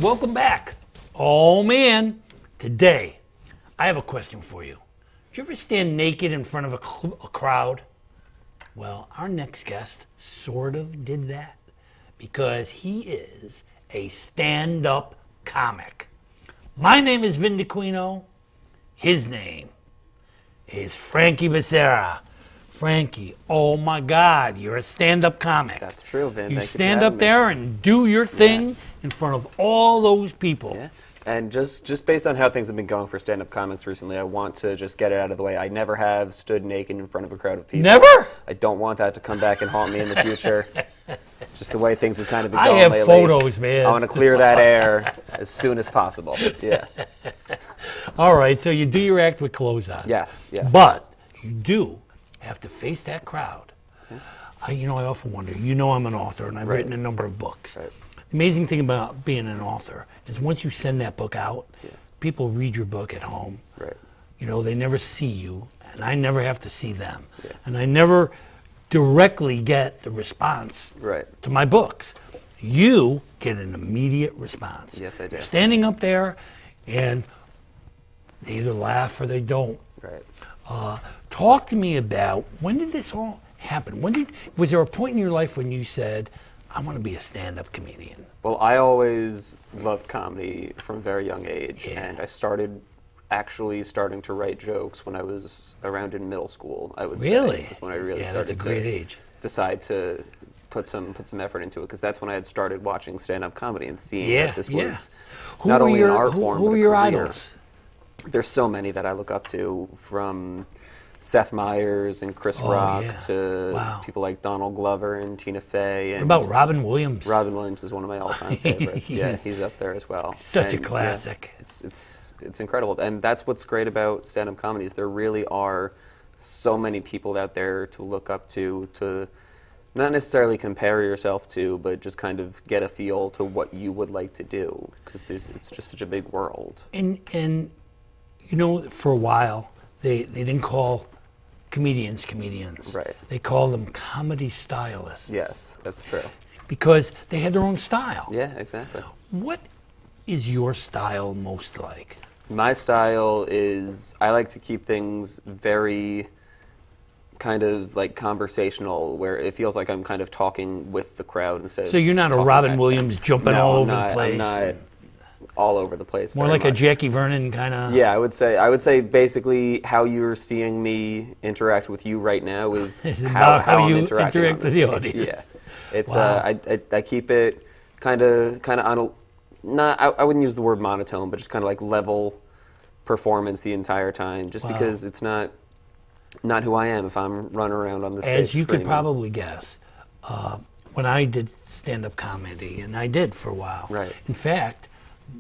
welcome back. Oh man, today I have a question for you. Did you ever stand naked in front of a crowd? Well, our next guest sort of did that because he is a stand-up comic. My name is Dacquino. His name is Frankie Becerra. Frankie, oh my God, you're a stand-up comic. That's true, Vin. You stand up there and do your thing in front of all those people. Yeah. And just based on how things have been going for stand-up comics recently, I want to just get it out of the way. I never have stood naked in front of a crowd of people. Never? I don't want that to come back and haunt me in the future. Just the way things have kind of been I going have lately. photos, man. I want to clear that air as soon as possible. Yeah. All right, so you do your act with clothes on. Yes. But you do have to face that crowd. I often wonder, I'm an author and I've written a number of books. Right. The amazing thing about being an author is once you send that book out, people read your book at home. Right. They never see you, and I never have to see them. Yeah. And I never directly get the response to my books. You get an immediate response. Yes, I do. You're standing up there, and they either laugh or they don't. Right. Talk to me about, when did this all happen? Was there a point in your life when you said, I want to be a stand-up comedian? Well, I always loved comedy from a very young age, and I started starting to write jokes when I was around in middle school, I would say. Really? When I really that's started a great to age. decide to put some effort into it, because that's when I had started watching stand-up comedy and seeing that this was not only an art form, who but were a your career. idols? There's so many that I look up to, from Seth Meyers and Chris Rock to people like Donald Glover and Tina Fey. And what about Robin Williams? Robin Williams is one of my all-time favorites. He's up there as well. Such a classic. Yeah, it's incredible, and that's what's great about stand-up comedy is there really are so many people out there to look up to not necessarily compare yourself to, but just kind of get a feel to what you would like to do, because it's just such a big world. And for a while they didn't call comedians. Right. They called them comedy stylists. Yes, that's true. Because they had their own style. Yeah, exactly. What is your style most like? My style is, I like to keep things very kind of like conversational, where it feels like I'm kind of talking with the crowd instead. So you're not a Robin Williams jumping all over the place? I'm not all over the place. More like a Jackie Vernon kind of. Yeah, I would say basically how you're seeing me interact with you right now is how I'm interacting with the audience. Yeah, it's I keep it kind of on a I wouldn't use the word monotone, but just kind of like level performance the entire time, just because it's not who I am if I'm running around on the stage. As you could probably guess, when I did stand-up comedy, and I did for a while. Right. In fact,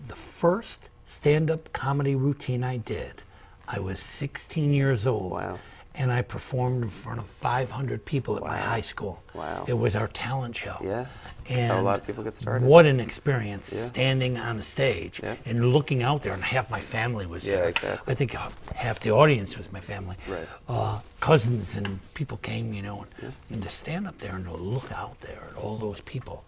the first stand-up comedy routine I did, I was 16 years old. Wow. And I performed in front of 500 people at my high school. Wow. It was our talent show. Yeah. And that's how a lot of people get started. What an experience, standing on the stage and looking out there, and half my family was there. Yeah, exactly. I think half the audience was my family. Right. Cousins and people came, and to stand up there and to look out there at all those people.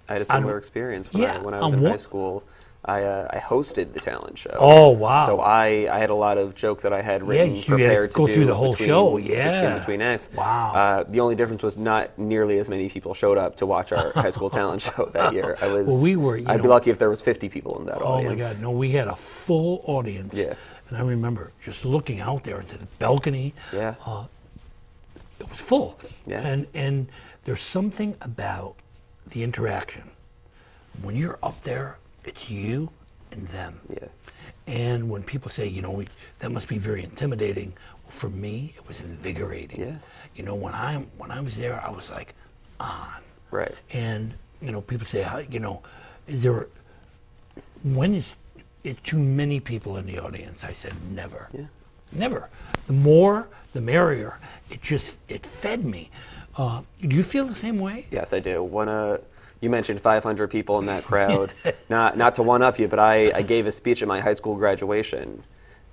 I had a similar experience when I was in high school. I hosted the talent show. Oh, wow. So I had a lot of jokes that I had written, prepared to go do through the whole show, in between acts. Wow. The only difference was not nearly as many people showed up to watch our high school talent show that year. I'd be lucky if there was 50 people in that audience. Oh my God, no, we had a full audience. Yeah. And I remember just looking out there into the balcony. Yeah. It was full. Yeah. And there's something about the interaction. When you're up there, it's you and them. Yeah. And when people say, that must be very intimidating, for me, it was invigorating. Yeah. When I was there, I was like on. Right. And people say, when is it too many people in the audience? I said, never. Yeah. Never. The more, the merrier. It fed me. Do you feel the same way? Yes, I do. When you mentioned 500 people in that crowd. Not to one-up you, but I gave a speech at my high school graduation,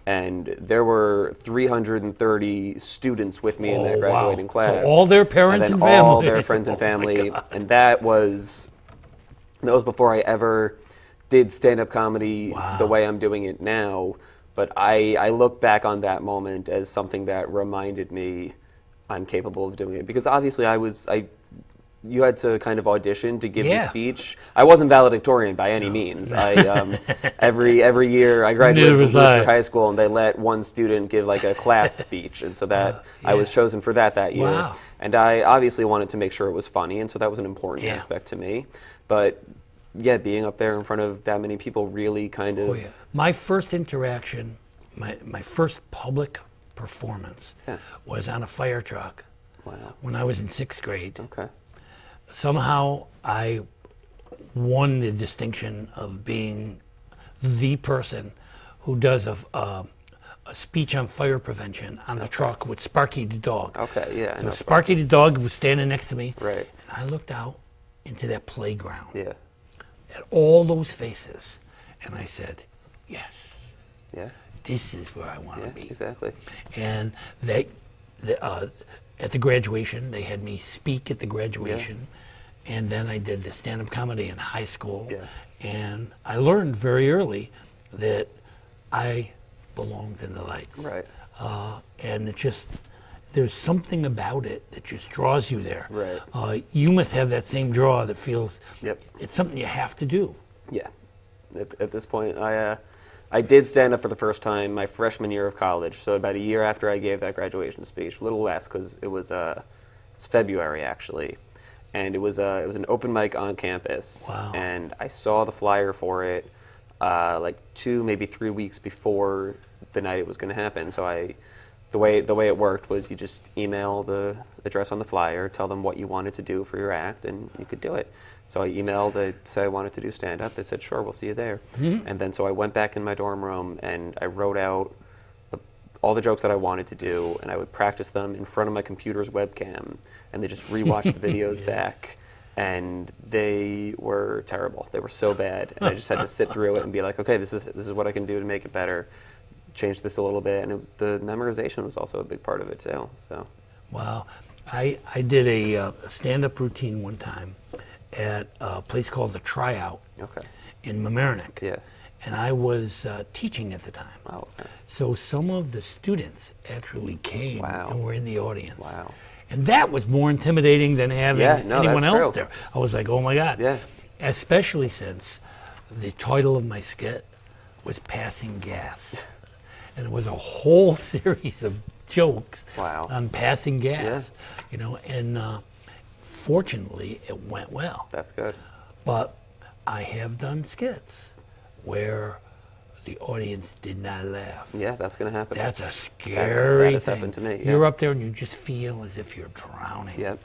and there were 330 students with me in that graduating class. So all their parents and family. All their friends and family, and that was before I ever did stand-up comedy Wow. the way I'm doing it now, but I look back on that moment as something that reminded me I'm capable of doing it. Because obviously you had to kind of audition to give the Yeah. speech. I wasn't valedictorian by any means. Every year I graduated Neither from was I. Worcester High School, and they let one student give like a class speech, and so that I was chosen for that year. Wow. And I obviously wanted to make sure it was funny, and so that was an important Yeah. aspect to me. But yeah, being up there in front of that many people really kind of Oh, yeah. My first interaction, my first public performance Yeah. was on a fire truck Wow. when I was in 6th grade. Okay. Somehow I won the distinction of being the person who does a speech on fire prevention on the truck with Sparky the dog. Okay. Yeah. I So know. Sparky the dog was standing next to me, Right. and I looked out into that playground Yeah. at all those faces, and I said, yes, Yeah. this is where I want to Yeah. be. Exactly. And at the graduation, they had me speak at the graduation, and then I did the stand-up comedy in high school. Yeah. And I learned very early that I belonged in the lights. Right. And it just, there's something about it that just draws you there. Right. You must have that same draw that feels Yep. it's something you have to do. Yeah. At this point, I did stand up for the first time my freshman year of college. So about a year after I gave that graduation speech, a little less because it was February actually, and it was an open mic on campus. Wow. And I saw the flyer for it like 2, maybe 3 weeks before the night it was going to happen. So the way it worked was you just email the address on the flyer, tell them what you wanted to do for your act, and you could do it. So I emailed, I said I wanted to do stand-up. They said, sure, we'll see you there. Mm-hmm. And then so I went back in my dorm room and I wrote out all the jokes that I wanted to do, and I would practice them in front of my computer's webcam, and they just rewatched the videos back, and they were terrible. They were so bad, and I just had to sit through it and be like, okay, this is what I can do to make it better. Change this a little bit, and the memorization was also a big part of it too. So, Wow. I did a stand-up routine one time at a place called the Tryout okay, in Mamaroneck. yeah, And I was teaching at the time. oh, okay. So some of the students actually came Wow. and were in the audience. Wow. And that was more intimidating than having Yeah, no, anyone that's else true. there. I was like, oh my God. Yeah. Especially since the title of my skit was Passing Gas. And it was a whole series of jokes Wow. on passing gas. You know, and fortunately it went well. That's good. But I have done skits where the audience did not laugh. Yeah, that's gonna happen. That's a scary that has thing. happened to me, You're yeah. up there and you just feel as if you're drowning. Yep.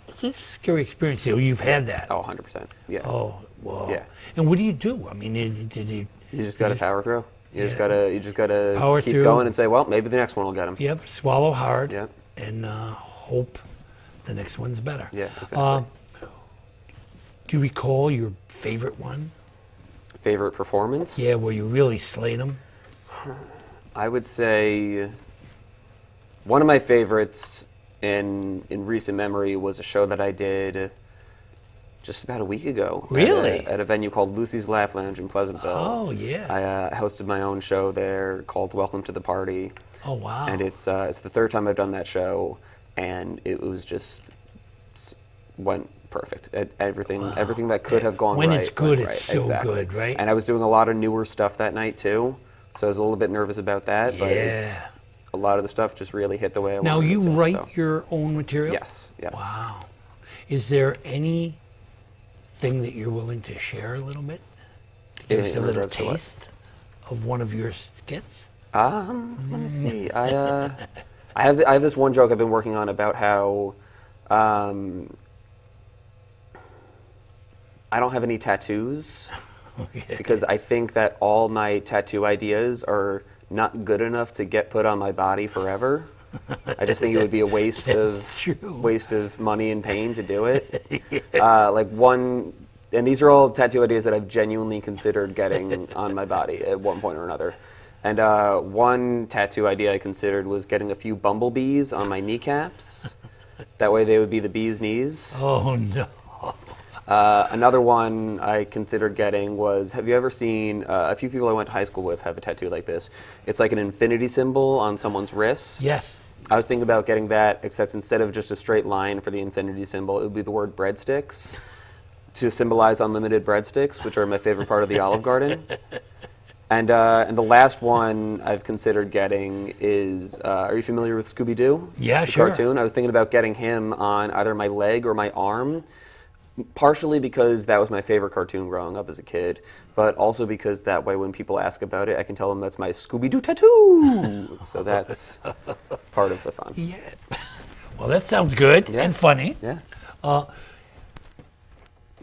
It's a scary experience. So you've had that. Oh, 100%. Yeah. Oh, well. Yeah. And what do you do? I mean, did you? You just gotta power through. You just gotta Power keep through. going and say, well, maybe the next one will get him. Yep. Swallow hard. Yep. And hope the next one's better. Yeah, exactly. Do you recall your favorite one? Favorite performance? Yeah, where you really slayed them. I would say one of my favorites in recent memory was a show that I did just about a week ago. Really? At a venue called Lucy's Laugh Lounge in Pleasantville. Oh yeah. I hosted my own show there called Welcome to the Party. Oh wow. And it's the third time I've done that show, and it was just went perfect. Everything that could have gone When right. it's good, went it's right. so Exactly. good, right? And I was doing a lot of newer stuff that night too, so I was a little bit nervous about that. Yeah. But a lot of the stuff just really hit the way I Now wanted you it to. write so. your own material? Yes. Yes. Wow. Is there anything that you're willing to share a little bit? Give us a In little regards to what? taste of one of your skits? Let me see. I have this one joke I've been working on about how I don't have any tattoos Okay. because I think that all my tattoo ideas are not good enough to get put on my body forever. I just think it would be a waste true. of money and pain to do it. And these are all tattoo ideas that I've genuinely considered getting on my body at one point or another. And one tattoo idea I considered was getting a few bumblebees on my kneecaps. That way they would be the bee's knees. Oh no. Another one I considered getting was, have you ever seen, a few people I went to high school with have a tattoo like this. It's like an infinity symbol on someone's wrist. Yes. I was thinking about getting that, except instead of just a straight line for the infinity symbol, it would be the word breadsticks to symbolize unlimited breadsticks, which are my favorite part of the Olive Garden. And the last one I've considered getting is, are you familiar with Scooby-Doo? Yeah, the sure. cartoon? I was thinking about getting him on either my leg or my arm, partially because that was my favorite cartoon growing up as a kid, but also because that way when people ask about it, I can tell them that's my Scooby-Doo tattoo. So that's part of the fun. Yeah. Well, that sounds good Yeah. and funny. Yeah.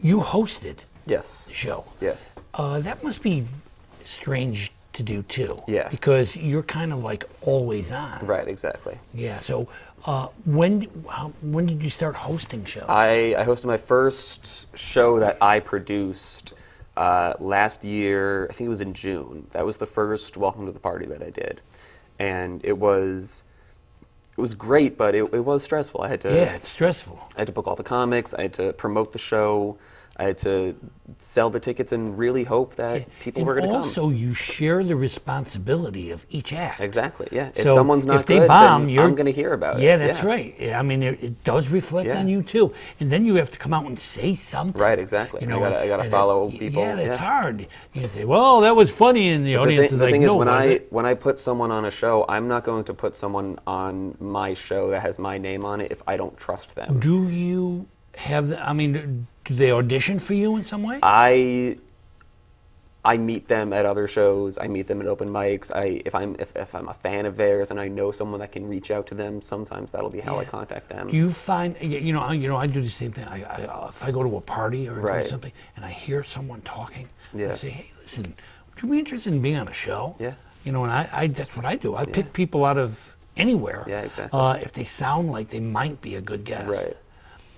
You hosted Yes. the show. Yeah. That must be strange to do too. Yeah. Because you're kind of like always on. Right, exactly. Yeah. So when did you start hosting shows? I hosted my first show that I produced last year. I think it was in June. That was the first Welcome to the Party that I did, and it was great, but it was stressful. Yeah, it's stressful. I had to book all the comics. I had to promote the show. I had to sell the tickets and really hope that people were going to come. And also, you share the responsibility of each act. Exactly. Yeah. If So someone's not if they good, bomb, then you're- I'm going to hear about it. Yeah, that's right. Yeah, I mean, it does reflect Yeah. on you too, and then you have to come out and say something. Right. Exactly. You know, I got to and follow that- people. Yeah, that's hard. You say, "Well, that was funny," and the The audience thing, is the like, thing "No, is, was when I put someone on a show, I'm not going to put someone on my show that has my name on it if I don't trust them. Do you have? I mean, do they audition for you in some way? I meet them at other shows. I meet them at open mics. If I'm a fan of theirs and I know someone that can reach out to them, sometimes that'll be how I Yeah. contact them. Do you find, I do the same thing. If I go to a party or Right. something and I hear someone talking, Yeah. I say, "Hey, listen, would you be interested in being on a show?" Yeah. You know, and I that's what I do. I pick people out of anywhere. Yeah, exactly. If they sound like they might be a good guest. Right.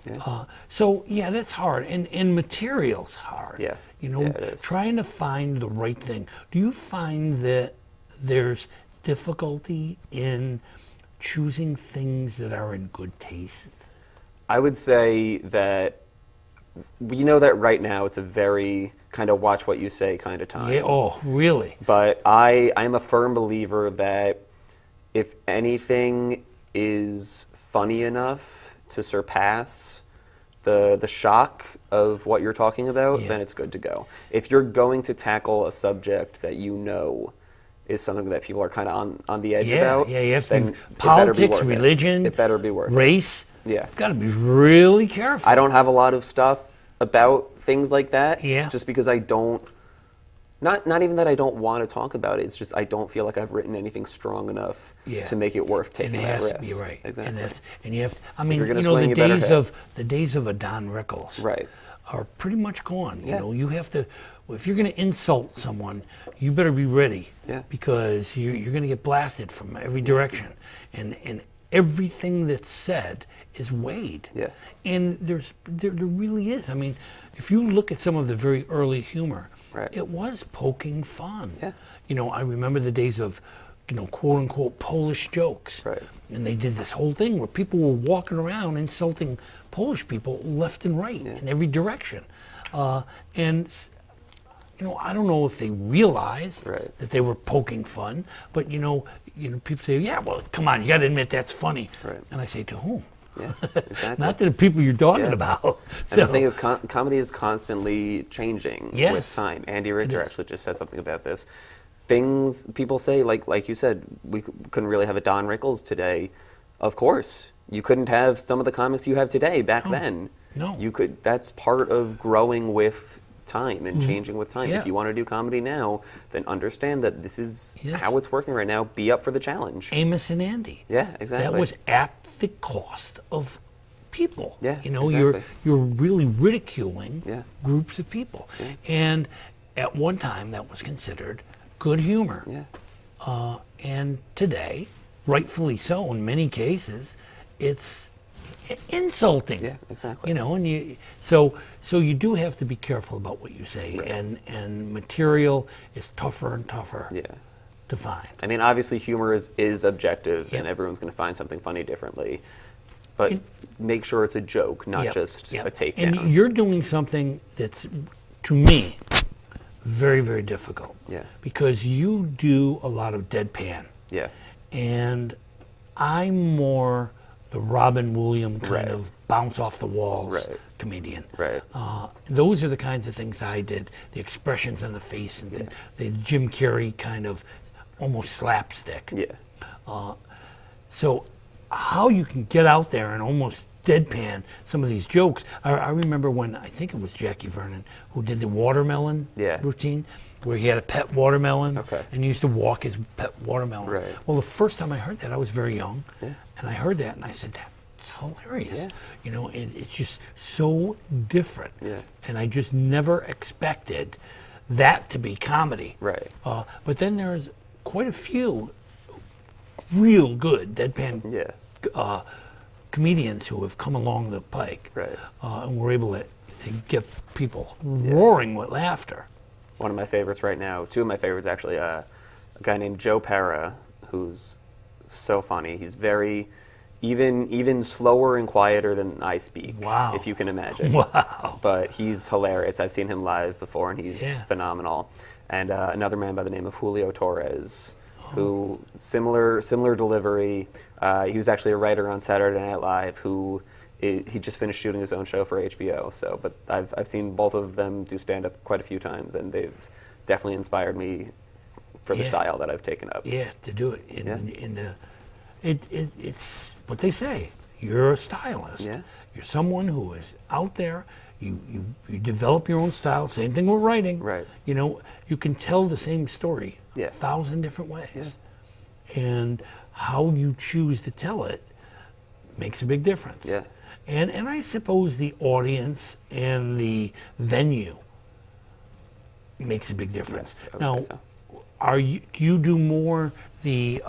Yeah. So yeah, that's hard, and material's hard. Yeah. You know, Yeah, it is. trying to find the right thing. Do you find that there's difficulty in choosing things that are in good taste? I would say that we know that right now it's a very kind of watch what you say kind of time. Yeah. Oh, really? But I'm a firm believer that if anything is funny enough to surpass the shock of what you're talking about, Yeah. then it's good to go. If you're going to tackle a subject that you know is something that people are kind of on the edge Yeah. about, Yeah. You have to then be it better be politics, worth religion, it better be worth it. race. Yeah. Got to be really careful. I don't have a lot of stuff about things like that. Yeah. Just because I don't. Not even that I don't want to talk about it. It's just I don't feel like I've written anything strong enough Yeah. to make it worth And taking it that has risk. to be right. Exactly. And you have. I mean, you're gonna you know, swing, the you better days hit. the days of a Don Rickles. Right. Are pretty much gone. Yeah. You know, you have to. If you're going to insult someone, you better be ready. Yeah. Because you're going to get blasted from every direction, and everything that's said is weighed. Yeah. And there really is. I mean, if you look at some of the very early humor, Right. it was poking fun. Yeah. You know, I remember the days of, quote unquote Polish jokes. Right. And they did this whole thing where people were walking around insulting Polish people left and right in every direction. And I don't know if they realized Right. that they were poking fun, but people say, "Yeah, well, come on, you got to admit that's funny." Right. And I say, "To whom?" Yeah. Exactly. Not to the people you're talking Yeah. about. And the thing is, comedy is constantly changing with Yes. time. Andy Richter is. actually just said something about this. Things people say, like you said, we couldn't really have a Don Rickles today. Of course, you couldn't have some of the comics you have today back then. No. You could. That's part of growing with time and changing with time. Yeah. If you want to do comedy now, then understand that this is Yes. how it's working right now. Be up for the challenge. Amos and Andy. Yeah, exactly. That was at the cost of people. Yeah, You're exactly. really ridiculing Yeah. groups of people. Yeah. And at one time that was considered good humor. Yeah. And today, rightfully so in many cases, it's insulting. Yeah, exactly. And so you do have to be careful about what you say, Right. and material is tougher and tougher Yeah. to find. I mean, obviously, humor is objective, Yep. and everyone's going to find something funny differently. but make sure it's a joke, not just a takedown. And you're doing something that's, to me, very, very difficult. Yeah. Because you do a lot of deadpan. Yeah. And I'm more the Robin Williams kind Right. of bounce off the walls Right. comedian. Right. Those are the kinds of things I did, the expressions on the face and the Jim Carrey kind of almost slapstick. Yeah. So how you can get out there and almost deadpan some of these jokes. I remember when, I think it was Jackie Vernon, who did the watermelon routine, where he had a pet watermelon and he used to walk his pet watermelon. Right. Well, the first time I heard that, I was very young, and I heard that and I said, that's hilarious. Yeah. You know, it's just so different. Yeah. And I just never expected that to be comedy. Right. But then there's quite a few real good deadpan comedians who have come along the pike, Right. and were able to get people roaring with laughter. One of my favorites right now, two of my favorites actually, a guy named Joe Pera, who's so funny. He's very, even slower and quieter than I speak, Wow. if you can imagine. Wow. But he's hilarious. I've seen him live before, and he's phenomenal. And another man by the name of Julio Torres, who similar delivery. He was actually a writer on Saturday Night Live. He just finished shooting his own show for HBO. So, but I've seen both of them do stand up quite a few times, and they've definitely inspired me for the style that I've taken up. Yeah, to do it. It's what they say. You're a stylist. Yeah. You're someone who is out there. You develop your own style. Same thing with writing. Right. You know, you can tell the same story 1,000 different ways. Yeah. And how you choose to tell it makes a big difference. Yeah. And I suppose the audience and the venue makes a big difference. Yes, I would now, say so. Do you do more the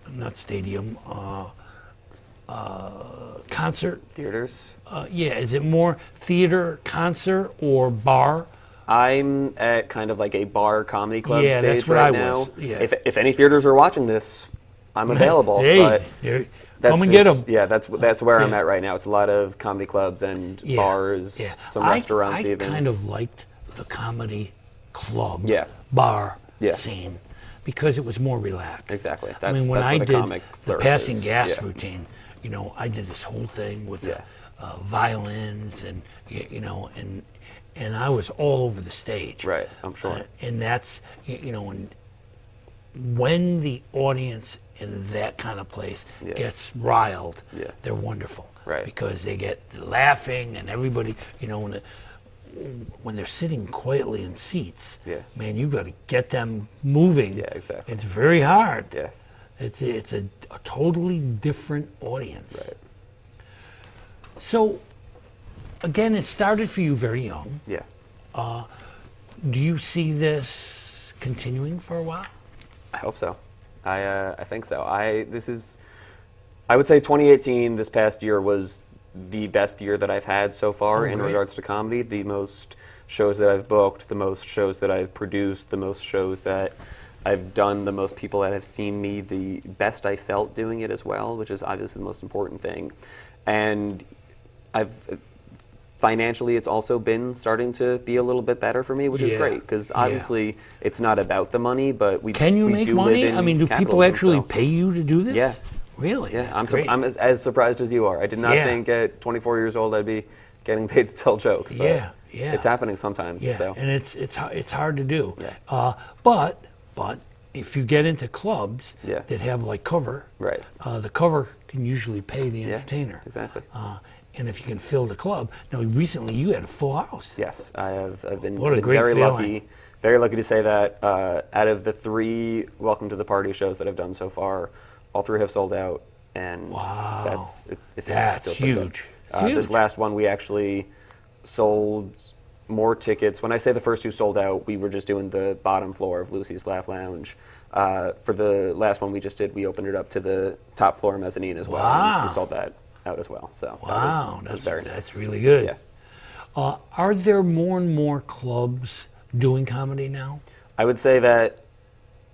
not stadium concert? Theaters? Is it more theater, concert, or bar? I'm at kind of like a bar comedy club Yeah, stage that's what right I now. was. Yeah. If any theaters are watching this, I'm available. Hey, but come and get them. Yeah, that's where I'm at right now. It's a lot of comedy clubs and bars, some restaurants I even. kind of liked the comedy club bar scene because it was more relaxed. Exactly. I mean, when that's I where the did comic the flourishes. passing gas routine, you know, I did this whole thing with the violins and and I was all over the stage. Right, I'm sure. And that's when the audience in that kind of place gets riled, they're wonderful. Right. Because they get laughing and everybody, when they're sitting quietly in seats, man, you got to get them moving. Yeah, exactly. It's very hard. Yeah. It's a totally different audience. Right. So, again, it started for you very young. Yeah. Do you see this continuing for a while? I hope so. I think so. I would say 2018, this past year, was the best year that I've had so far in regards to comedy. The most shows that I've booked, the most shows that I've produced, the most shows that I've done, the most people that have seen me, the best I felt doing it as well, which is obviously the most important thing. And financially, it's also been starting to be a little bit better for me, which is great, because obviously it's not about the money, but Can you make money? I mean, do people actually pay you to do this? Yeah. Really? Yeah, That's great. I'm as surprised as you are. I did not think at 24 years old I'd be getting paid to tell jokes, but it's happening sometimes. Yeah, So. and it's hard to do. Yeah. But if you get into clubs Yeah. that have like cover, Right. The cover can usually pay the entertainer. Exactly. And if you can fill the club. Now, recently you had a full house. Yes, I've been, What a been great very feeling. lucky to say that out of the 3 Welcome to the Party shows that I've done so far, all 3 have sold out, and Wow. it feels That's pretty good. huge. It's huge. This last one, we actually sold more tickets. When I say the first 2 sold out, we were just doing the bottom floor of Lucy's Laugh Lounge. For the last one we just did, we opened it up to the top floor mezzanine as well. Wow. And we sold that out as well. So Wow, that was very nice. that's really good. Yeah. Are there more and more clubs doing comedy now? I would say that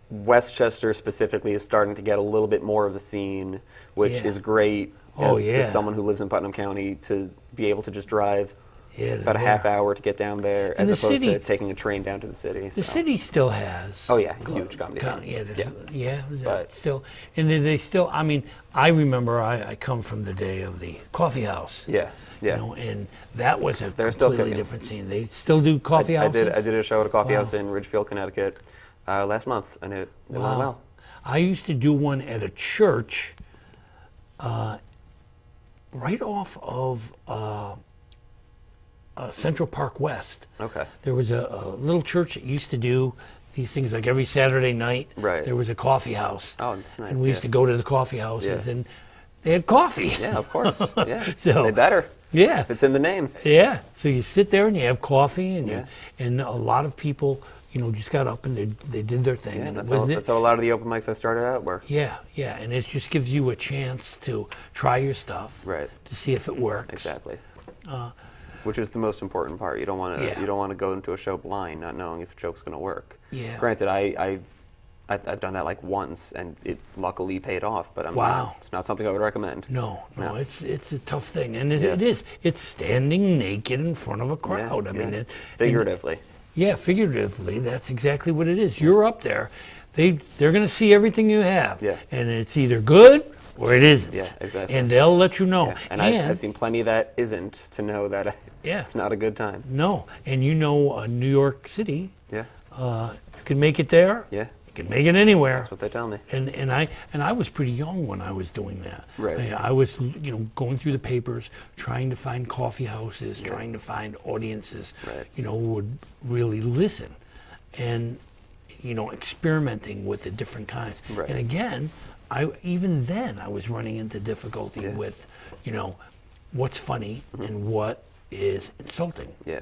Westchester specifically is starting to get a little bit more of the scene, which Yeah. is great Oh, as, yeah. as someone who lives in Putnam County to be able to just drive Yeah, about a they're half there. hour to get down there, And as the opposed city- to taking a train down to the city. The city still has. Oh, yeah, huge comedy scene. Yeah, Yeah. But- still, and they still. I mean, I remember I come from the day of the coffee house. Yeah, yeah. You know, and that was a They're still completely kicking. different scene. They still do coffee I houses. did a show at a coffee Wow. house in Ridgefield, Connecticut last month, and it went Wow. well. I used to do one at a church, right off of Central Park West. Okay. There was a little church that used to do these things like every Saturday night. Right. There was a coffee house. Oh, that's nice. And we used to go to the coffee houses, Yeah. and they had coffee. Yeah, of course. Yeah. So- They better. Yeah. If it's in the name. Yeah. So you sit there and you have coffee, and Yeah. and a lot of people, just got up and they did their thing. Yeah, and that's it was how, that's how a lot of the open mics I started out were. Yeah, and it just gives you a chance to try your stuff, Right. to see if it works. Exactly. Which is the most important part. You don't want to Yeah. you don't want to go into a show blind, not knowing if a joke's going to work. Yeah. Granted, I've done that like once, and it luckily paid off. But Wow. it's not something I would recommend. No, No. it's a tough thing, and it, Yeah. it is. It's standing naked in front of a Yeah, crowd. I mean, yeah. it, Figuratively. yeah, figuratively, that's exactly what it is. You're up there. They're going to see everything you have, Yeah. and it's either good or it isn't. Yeah, exactly. And they'll let you know. Yeah. And I've seen plenty that isn't to know that Yeah. it's not a good time. No, and New York City, Yeah. you can make it there. Yeah. You can make it anywhere. That's what they tell me. And I was pretty young when I was doing that. Right. I was going through the papers, trying to find coffee houses, trying to find audiences, Right. who would really listen, and experimenting with the different kinds. Right. And again, even then I was running into difficulty Yeah. with, what's funny and what is insulting. Yeah.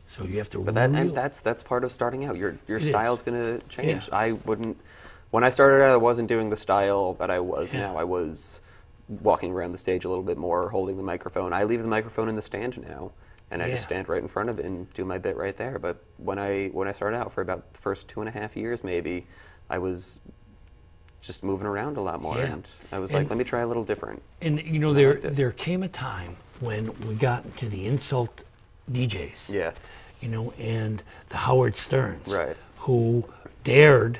So you have to. But that's part of starting out. Your It style's is. going to change. Yeah. I wouldn't. When I started out, I wasn't doing the style that I was Yeah. now. I was walking around the stage a little bit more, holding the microphone. I leave the microphone in the stand now, and I just Yeah. stand right in front of it and do my bit right there. But when I started out, for about the first 2.5 years, maybe, I was just moving around a lot more, Yeah. and I was And- like, let me try a little different. And liked it. there came a time when we got into the insult DJs. Yeah. And the Howard Sterns, Right. who dared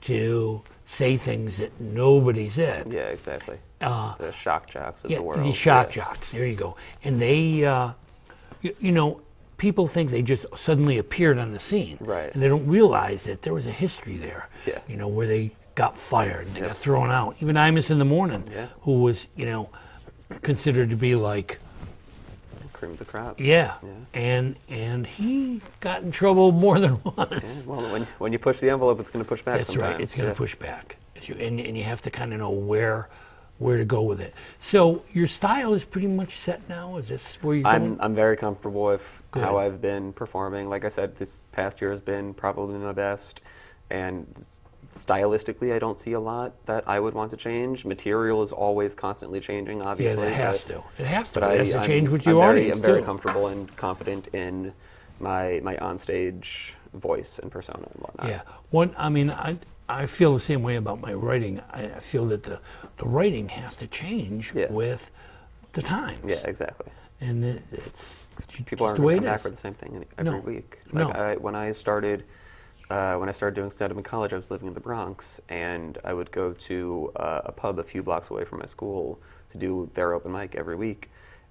to say things that nobody said. Yeah, exactly. The shock jocks of Yeah, the world. the shock Yeah. jocks. There you go. And they, people think they just suddenly appeared on the scene, Right. and they don't realize that there was a history there. Yeah. Where they got fired and they got thrown out. Even Imus in the Morning, Yeah. who was, considered to be like. Cream of the crop. Yeah. Yeah. And he got in trouble more than once. Yeah, well, when you push the envelope, it's going to push back That's sometimes. right. It's going to Yeah. push back. And you have to kind of know where to go with it. So your style is pretty much set now? Is this where you're going? I'm very comfortable with Good. how I've been performing. Like I said, this past year has been probably my best. And stylistically, I don't see a lot that I would want to change. Material is always constantly changing, Yeah, obviously. it has to. It has to. But It has to change with I'm your very, audience, I'm very too. comfortable and confident in my onstage voice and persona and whatnot. Yeah. I feel the same way about my writing. I feel that the writing has to change Yeah. with the times. Yeah, exactly. And it's People just aren't the way going to come it back is. for the same thing every No. week. No. Like when I started doing stand-up in college, I was living in the Bronx, and I would go to a pub a few blocks away from my school to do their open mic every week.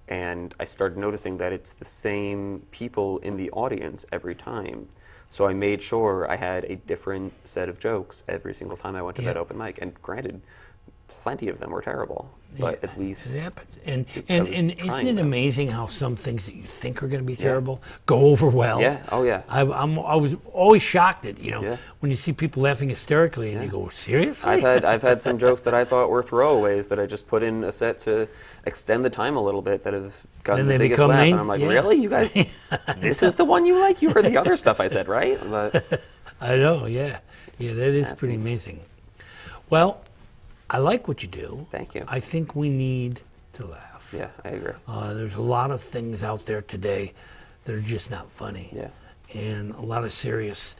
And I started noticing that it's the same people in the audience every time. So I made sure I had a different set of jokes every single time I went to Yeah. that open mic. And granted, plenty of them were terrible, but Yeah, at least it happens. And I was isn't trying it them. amazing how some things that you think are going to be terrible go over well? Yeah. Oh yeah. I was always shocked at Yeah. when you see people laughing hysterically and you go, seriously? I've had some jokes that I thought were throwaways that I just put in a set to extend the time a little bit that have gotten Then the they biggest become laugh, main- and I'm like, yeah. really, you guys? This is the one you like? You heard the other stuff I said, right? But I know, yeah. Yeah, that is pretty Happens. amazing. Well, I like what you do. Thank you. I think we need to laugh. yeah, I agree. There's a lot of things out there today that are just not funny. Yeah. And a lot of serious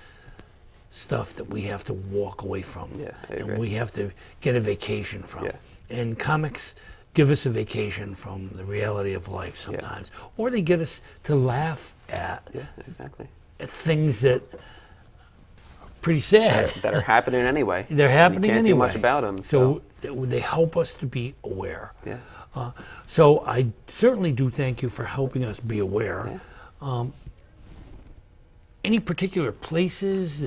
stuff that we have to walk away from. Yeah, I agree. And we have to get a vacation from. Yeah. And comics give us a vacation from the reality of life sometimes. Or they get us to laugh at Exactly. things that are pretty sad. That are happening anyway. They're happening You can't anyway. do much about them. So they help us to be aware. Yeah. So I certainly do thank you for helping us be aware. Yeah. Any particular places,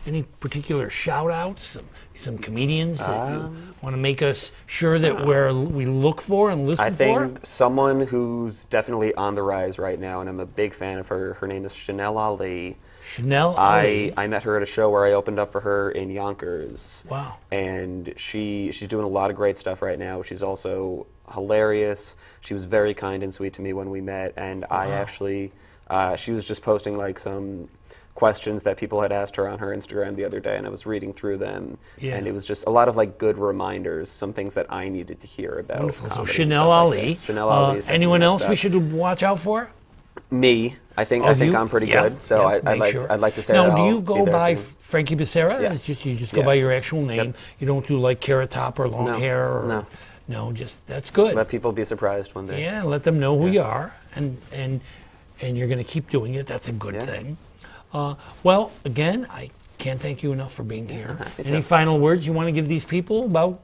any particular shout outs, some comedians that you want to make us sure that we look for and listen I for? think someone who's definitely on the rise right now, and I'm a big fan of her. Her name is Chanel Ali. Chanel Ali. I met her at a show where I opened up for her in Yonkers. Wow. And she's doing a lot of great stuff right now. She's also hilarious. She was very kind and sweet to me when we met, and I actually, she was just posting like some questions that people had asked her on her Instagram the other day, and I was reading through them, and it was just a lot of like good reminders, some things that I needed to hear about. Wonderful. So comedy and Chanel stuff like Ali. that. Chanel Ali. Is Anyone definitely else we next up. should watch out for? Me, I think you? I'm pretty Yeah, good. So yeah, I'd make like sure. to say now, that do I'll you go be there by soon. Frankie Becerra? Yes. You just go Yeah. by your actual name. Yep. You don't do like Carrot Top or long No. hair? Or, No. just that's good. Let people be surprised one day. Yeah, let them know who you are, and you're going to keep doing it. That's a good Yeah. thing. Well, again, I can't thank you enough for being here. happy Any to. final words you want to give these people about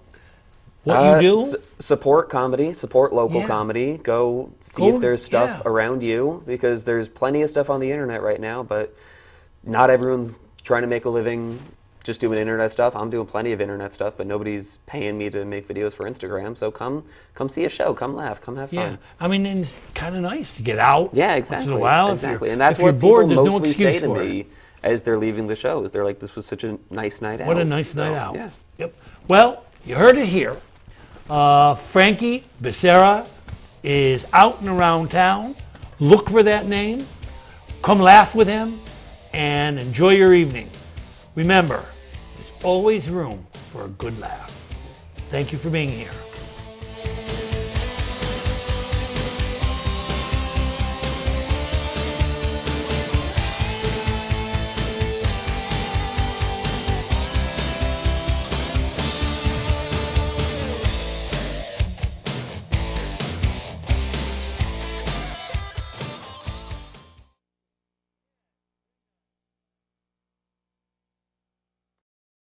what you do? Support comedy, support local Yeah. comedy. Go see Go- if there's stuff yeah. around you, because there's plenty of stuff on the internet right now, but not everyone's trying to make a living just doing internet stuff. I'm doing plenty of internet stuff, but nobody's paying me to make videos for Instagram. So come see a show, come laugh, come have Yeah, fun. I mean, and it's kind of nice to get out. Yeah, exactly. Once in a while, exactly. If And that's if you're what bored, people there's no mostly excuse say to for me it. as they're leaving the shows. They're like, "This was such a nice night out." What a nice night So, out. Yeah. Yep. Well, you heard it here. Frankie Becerra is out and around town. Look for that name. Come laugh with him and enjoy your evening. Remember, there's always room for a good laugh. Thank you for being here.